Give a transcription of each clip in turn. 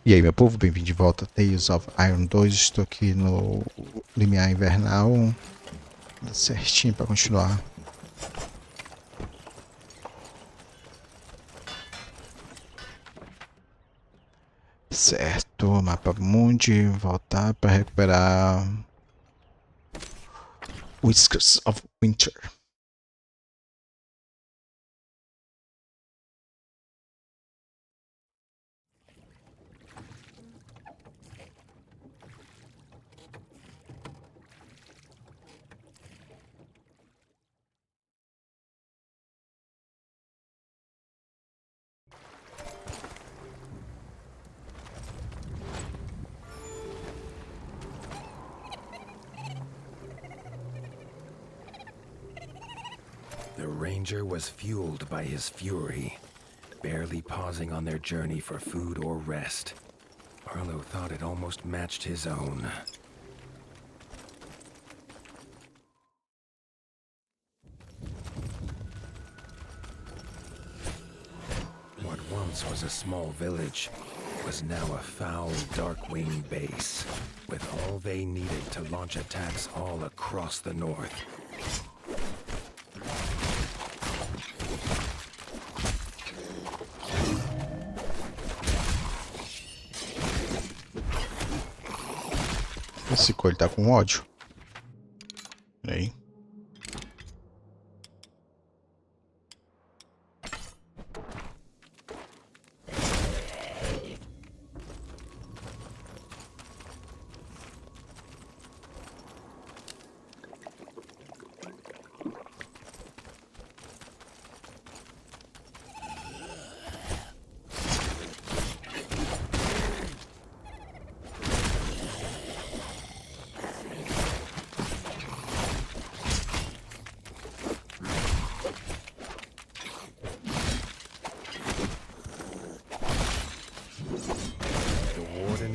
E aí, meu povo, bem-vindo de volta a Tales of Iron 2. Estou aqui no limiar invernal, certinho para continuar. Certo, mapa mundi, voltar para recuperar Whiskers of Winter. The ranger was fueled by his fury, barely pausing on their journey for food or rest. Arlo thought it almost matched his own. What once was a small village was now a foul, dark-winged base, with all they needed to launch attacks all across the north. Esse coelho tá com ódio. Peraí.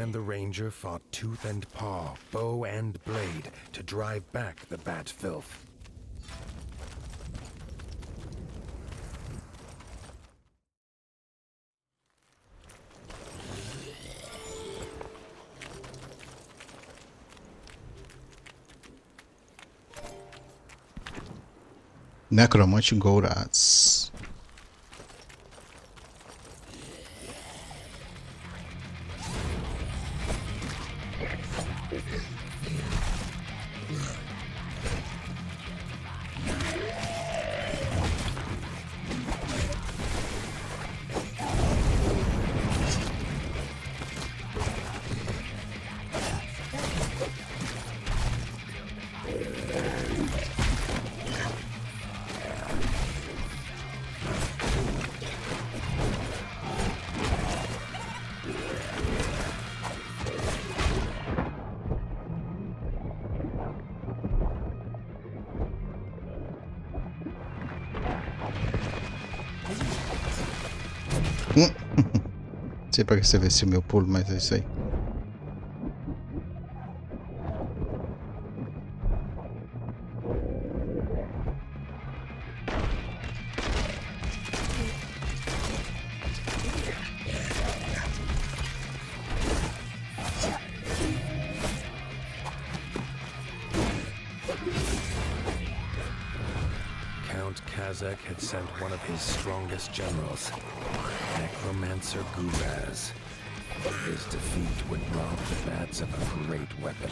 And the ranger fought tooth and paw, bow and blade, to drive back the bat filth. Necromante Gourads. Não sei pra que você vê se o meu pulo, mas é isso aí. Kazakh had sent one of his strongest generals, Necromancer Guraz. His defeat would rob the bats of a great weapon.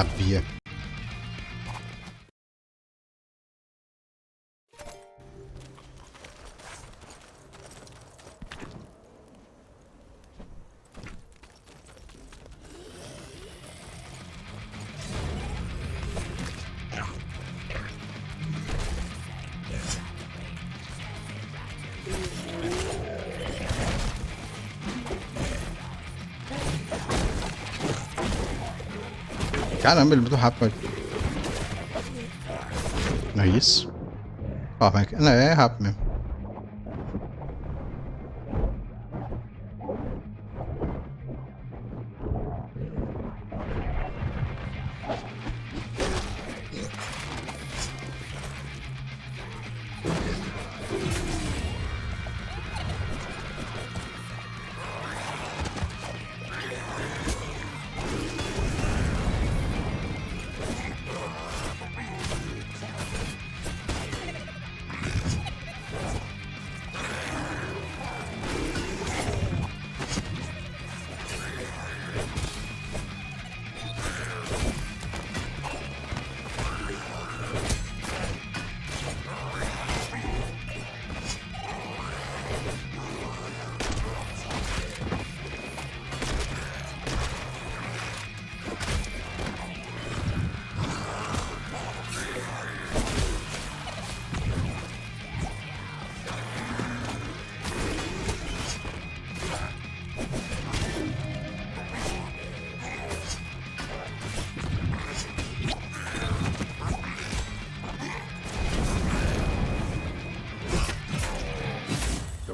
Sabia. Caramba, ele é muito rápido. Não é isso? Ó, mas... Não, é rápido mesmo.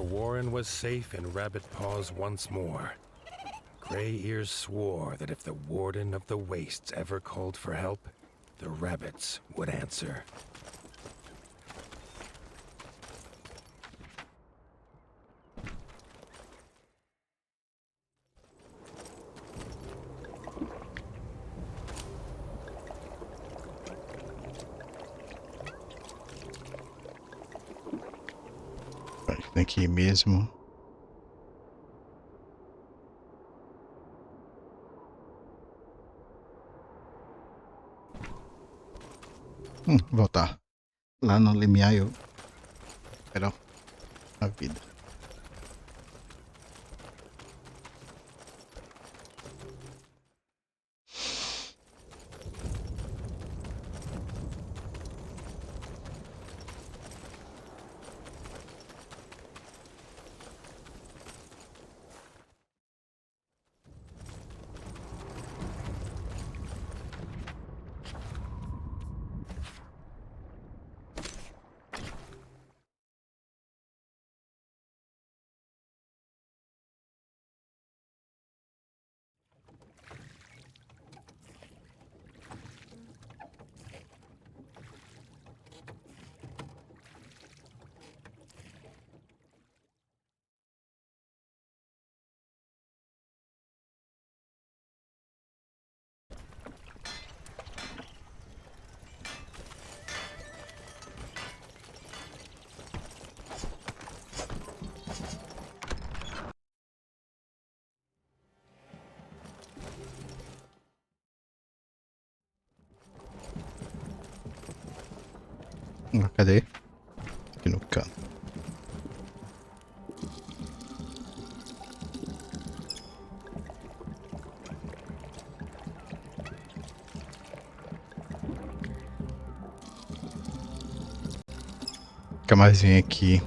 Warren was safe in Rabbit Paws once more. Gray Ears swore that if the Warden of the Wastes ever called for help, the rabbits would answer. Tem que ir mesmo. Voltar. Lá no limiar eu... Pera, a vida. Cadê? Aqui no canto. Nunca mais vem aqui.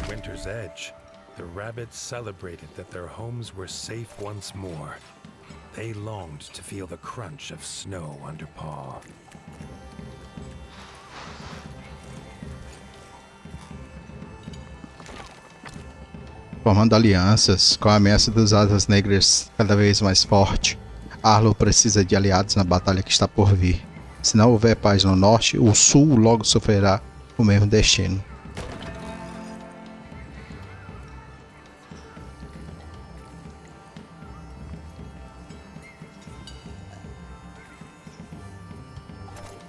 Winter's edge, the rabbits celebrated that their homes were safe once more. They longed to feel the crunch of snow under paw. Formando alianças com a ameaça dos Asas Negras cada vez mais forte, Arlo precisa de aliados na batalha que está por vir. Se não houver paz no norte, o sul logo sofrerá o mesmo destino.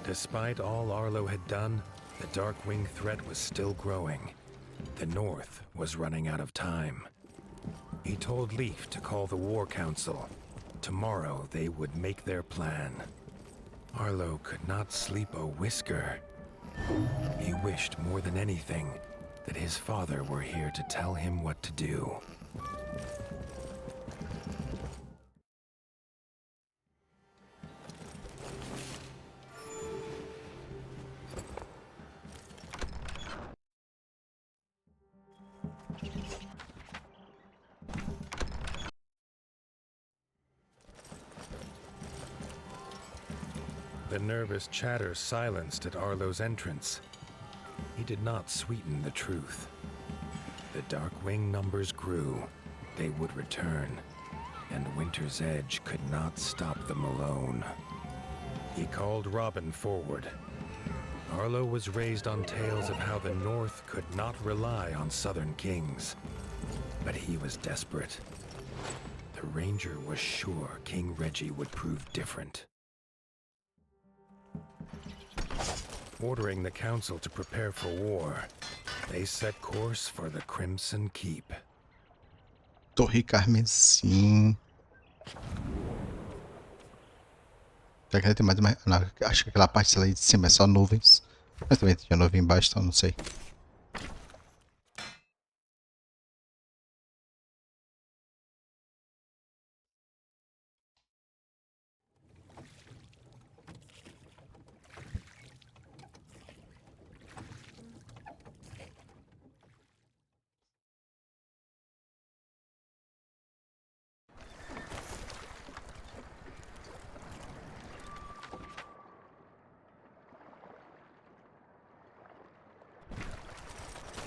Despite all Arlo had done, the Darkwing threat was still growing. The North was running out of time. He told Leaf to call the War Council. Tomorrow they would make their plan. Arlo could not sleep a whisker. He wished more than anything that his father were here to tell him what to do. The nervous chatter silenced at Arlo's entrance. He did not sweeten the truth. The Darkwing numbers grew. They would return, and Winter's Edge could not stop them alone. He called Robin forward. Arlo was raised on tales of how the North could not rely on Southern kings. But he was desperate. The Ranger was sure King Reggie would prove different. Ordering the council to prepare for war, they set course for the Crimson Keep. Torre Carmesim. Será que tem mais uma... Não, acho que aquela parte ali de cima é só nuvens. Mas também tinha nuvem embaixo, então não sei.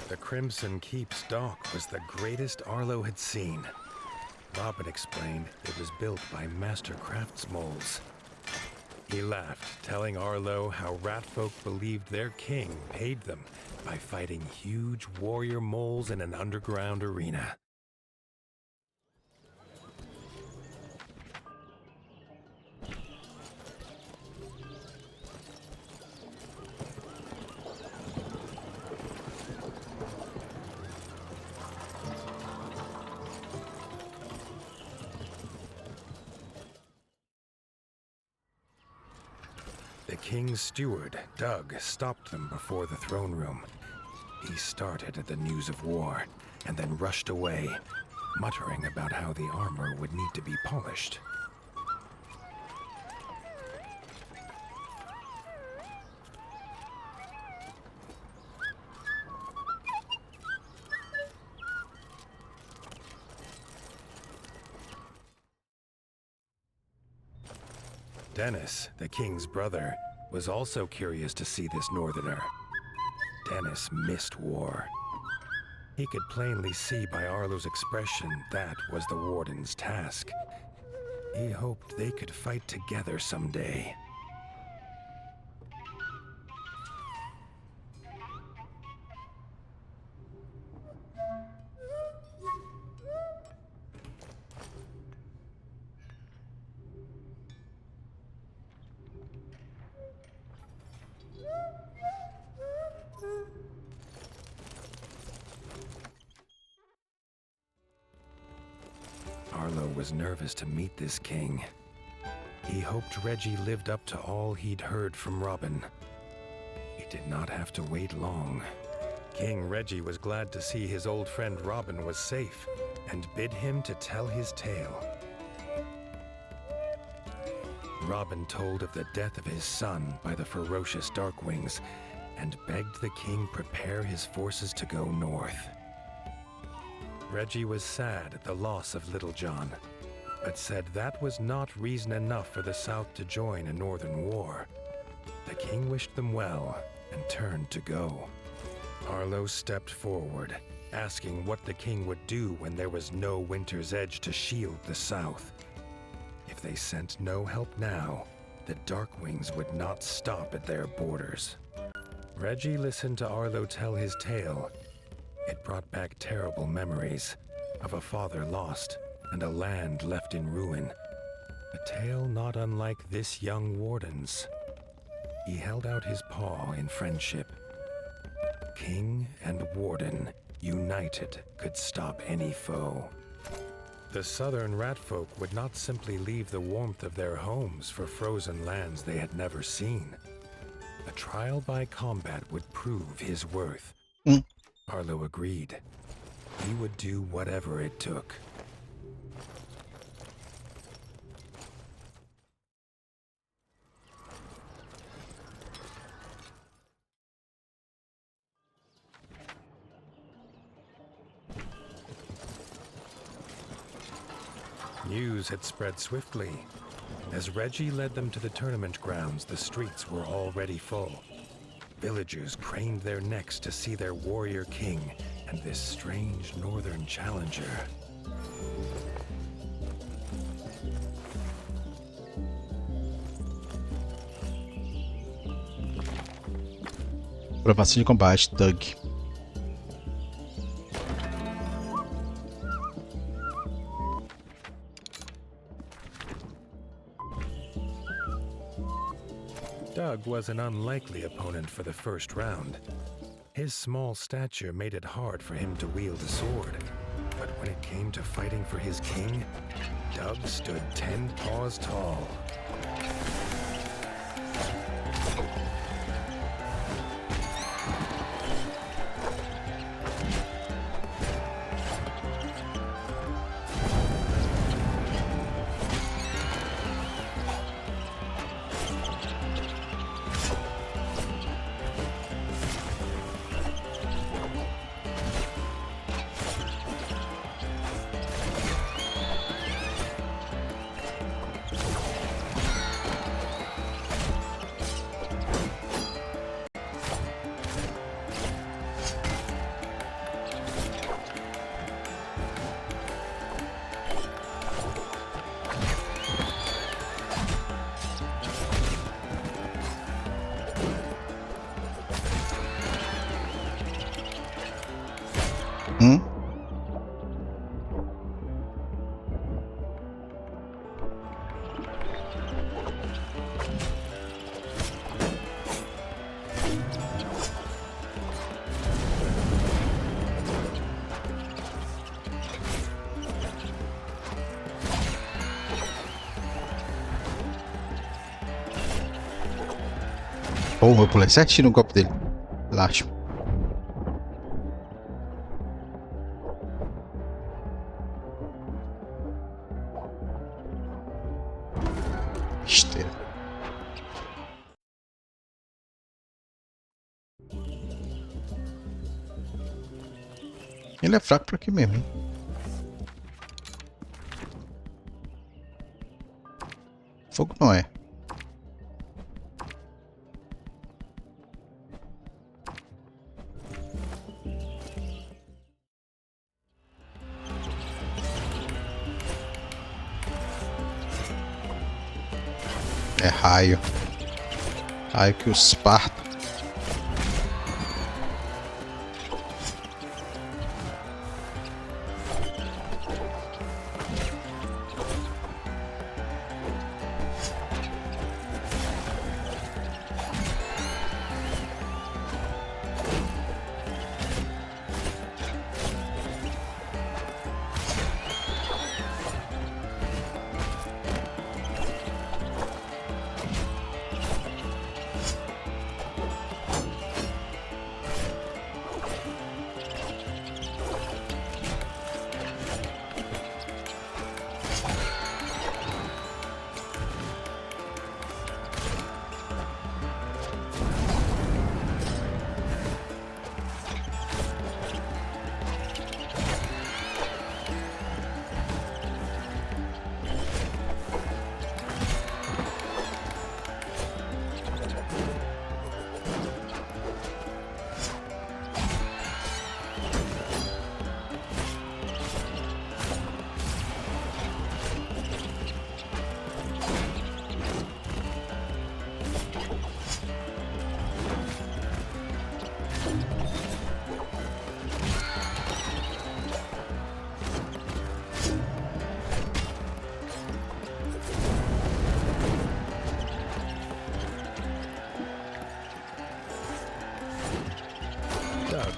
The Crimson Keep's dock was the greatest Arlo had seen. Robin explained it was built by master craftsmoles. He laughed, telling Arlo how ratfolk believed their king paid them by fighting huge warrior moles in an underground arena. The king's steward, Doug, stopped them before the throne room. He started at the news of war, and then rushed away, muttering about how the armor would need to be polished. Dennis, the king's brother, was also curious to see this northerner. Dennis missed war. He could plainly see by Arlo's expression that was the warden's task. He hoped they could fight together someday. Arlo was nervous to meet this king. He hoped Reggie lived up to all he'd heard from Robin. He did not have to wait long. King Reggie was glad to see his old friend Robin was safe, and bid him to tell his tale. Robin told of the death of his son by the ferocious Darkwings, and begged the king prepare his forces to go north. Reggie was sad at the loss of Little John, but said that was not reason enough for the South to join a northern war. The king wished them well and turned to go. Arlo stepped forward, asking what the king would do when there was no Winter's Edge to shield the South. If they sent no help now, the Darkwings would not stop at their borders. Reggie listened to Arlo tell his tale. It brought back terrible memories of a father lost and a land left in ruin. A tale not unlike this young warden's. He held out his paw in friendship. King and warden, united, could stop any foe. The southern ratfolk would not simply leave the warmth of their homes for frozen lands they had never seen. A trial by combat would prove his worth. Arlo agreed. He would do whatever it took. News had spread swiftly. As Reggie led them to the tournament grounds, the streets were already full. Villagers craned their necks to see their warrior king and this strange northern challenger. Aprovação de combate, Doug. Doug was an unlikely opponent for the first round. His small stature made it hard for him to wield a sword. But when it came to fighting for his king, Doug stood 10 paws tall. Porra, eu pulei certinho no golpe dele. Relaxa. Besteira. Ele é fraco pra aqui mesmo, hein? Fogo não é. É raio. Raio que os parta.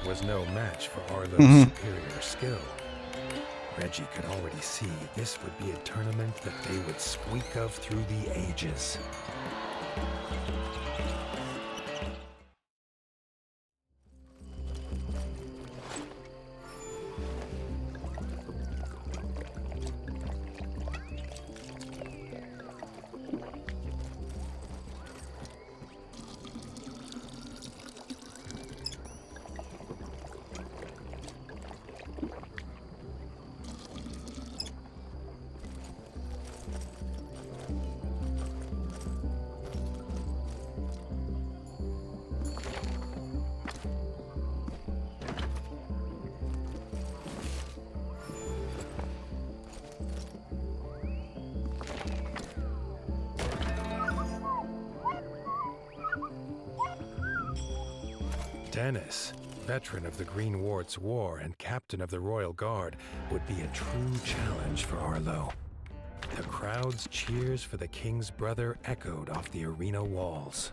Was no match for Arlo's superior skill. Reggie could already see this would be a tournament that they would speak of through the ages. Dennis, veteran of the Green Ward's War and captain of the Royal Guard, would be a true challenge for Arlo. The crowd's cheers for the king's brother echoed off the arena walls.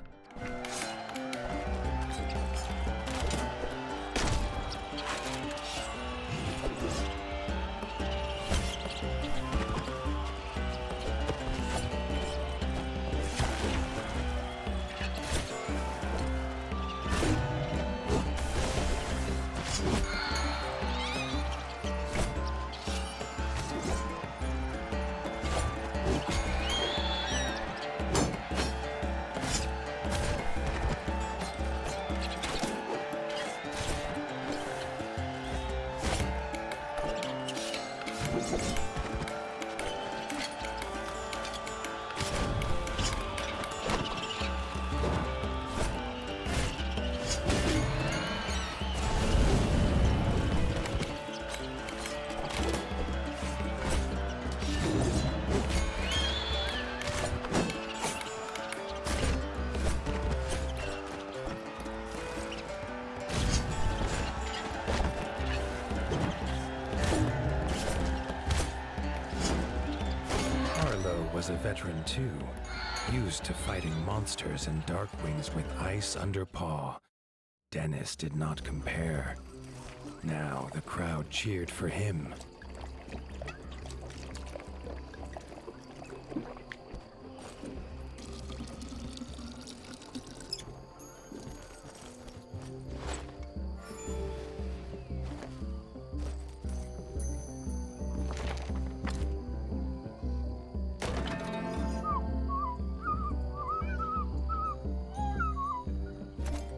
Was a veteran too, used to fighting monsters and darkwings with ice under paw. Dennis did not compare. Now the crowd cheered for him.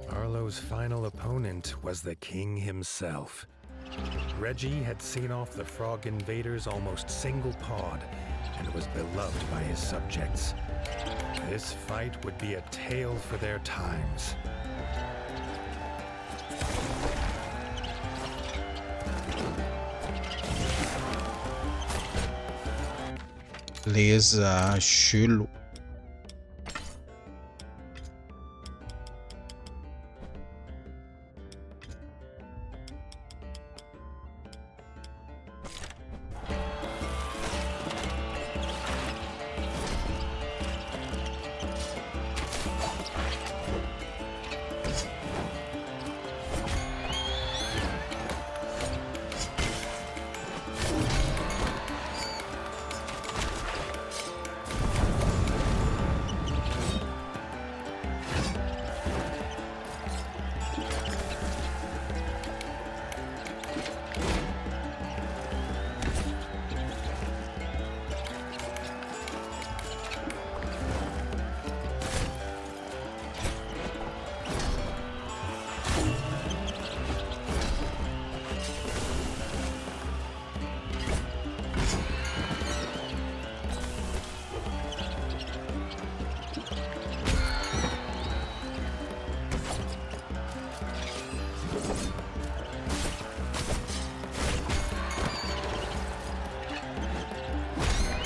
Arlo's final opponent was the king himself. Reggie had seen off the frog invaders almost single-pawed and was beloved by his subjects. This fight would be a tale for their times. Beleza, estilo.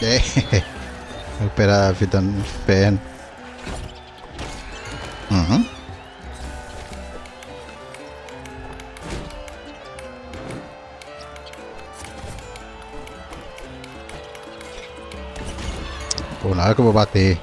É, recuperar a vida no inferno. Uhum. Pô, na hora que eu vou bater.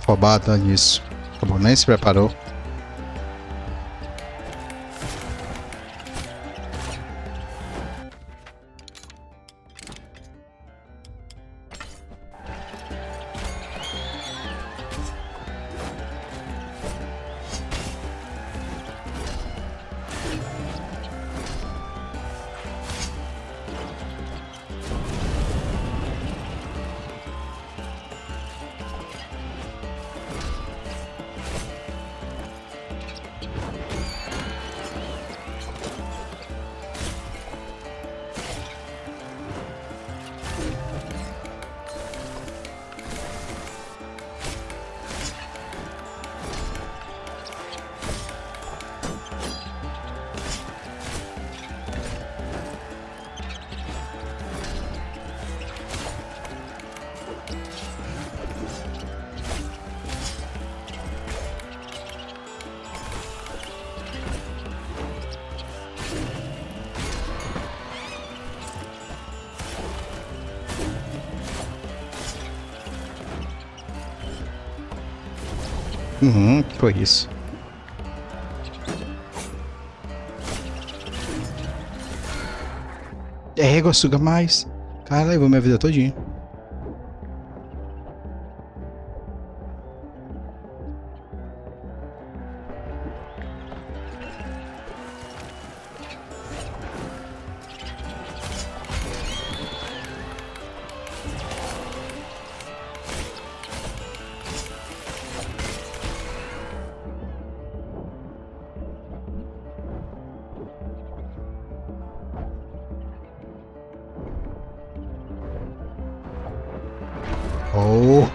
Roubada nisso. Acabou, nem se preparou. Que foi isso? Égua, suga mais. Cara, levou minha vida todinha. Oh.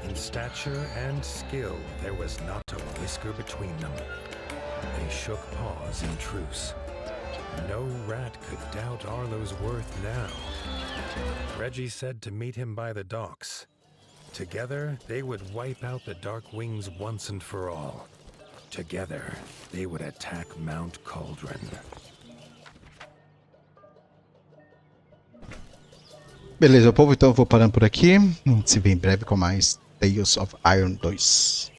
In stature and skill, there was not a whisker between them. They shook paws in truce. No rat could doubt Arlo's worth now. Reggie said to meet him by the docks. Together, they would wipe out the Dark Wings once and for all. Together, they would attack Mount Cauldron. Beleza, povo, então eu vou parando por aqui. Se vê em breve com mais Tales of Iron 2.